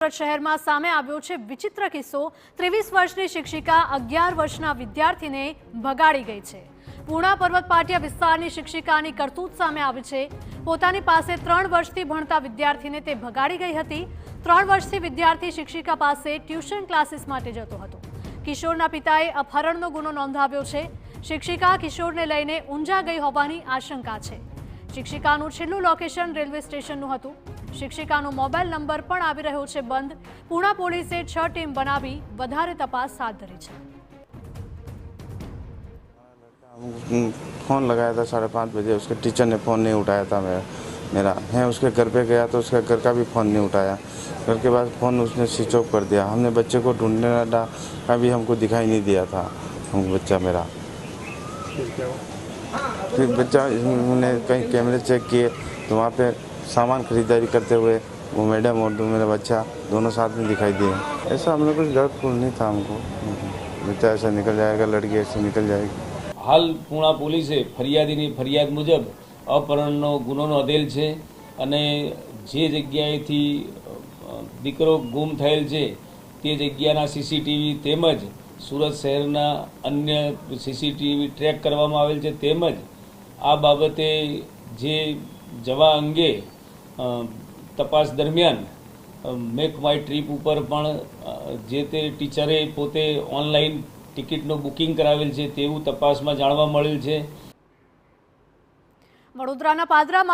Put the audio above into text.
શહેરમાં સામે આવ્યો છે વિચિત્ર કિસ્સો। 23 વર્ષની શિક્ષિકા 11 વર્ષના વિદ્યાર્થીને ભગાડી ગઈ છે। પૂર્ણા પર્વત પાટિયા વિસ્તારની શિક્ષિકાની કરતૂત સામે આવી છે। પોતાની પાસે 3 વર્ષથી ભણતા વિદ્યાર્થીને તે ભગાડી ગઈ હતી। 3 વર્ષથી વિદ્યાર્થી શિક્ષિકા પાસે ટ્યુશન ક્લાસીસ માટે જતો હતો। કિશોરના પિતાએ અપહરણનો ગુનો નોંધાવ્યો છે। શિક્ષિકા કિશોરને લઈને ઊંઝા ગઈ હોવાની આશંકા છે। શિક્ષિકાનું છેલ્લું લોકેશન રેલવે સ્ટેશનનું હતું। શિક્ષિકાનો મોબાઈલ નંબર પણ આવી રહ્યો છે બંધ। પૂર્ણા પોલીસે 6 ટીમ બનાવી વધારે તપાસ હાથ ધરી છે। फ़ोन लगाया था 5:30 बजे, उसके टीचर ने फ़ोन नहीं उठाया था। मेरा है उसके घर पे गया तो उसका घर का भी फ़ोन नहीं उठाया। घर के बाद फ़ोन उसने स्विच ऑफ कर दिया। हमने बच्चे को ढूंढने लगा, अभी हमको दिखाई नहीं दिया था हमको बच्चा मेरा। फिर बच्चा ने कहीं कैमरे चेक किए तो वहाँ पे सामान खरीदारी करते हुए वो मैडम और मेरा बच्चा दोनों साथ में दिखाई दिए। ऐसा हमने कुछ डर नहीं था हमको, बच्चा ऐसा निकल जाएगा, लड़की ऐसे निकल जाएगी। हाल पूर्णा पोलीसे फरियादीनी फरियाद मुजब अपहरणનો ગુનો નોંધેલ છે અને જે જગ્યાએથી દીકરો ગુમ થયેલ છે તે જગ્યાના સીસીટીવી તેમજ સુરત શહેરના અન્ય સીસીટીવી ટ્રેક કરવામાં આવેલ છે તેમજ આ બાબતે જે જવા અંગે તપાસ દરમિયાન મેક માય ટ્રીપ ઉપર પણ જે તે ટીચરે પોતે ઓનલાઈન ટિકિટનું બુકિંગ કરાવેલ છે તેવું તપાસમાં જાણવા મળેલ છે। વડોદરાના પાદરામાં